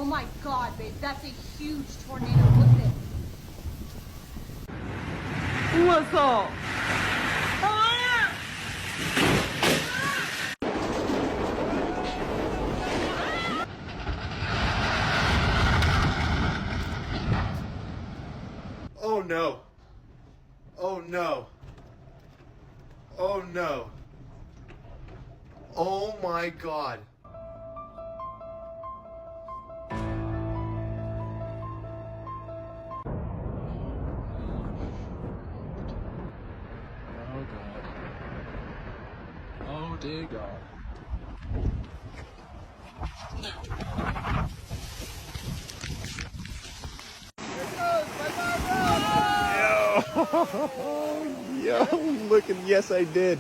Oh my God, babe, that's a huge tornado. Look at it. What's up? Oh no. Oh no. Oh no. Oh my God. Oh God. Oh dear God. Yo, looking, yes I did.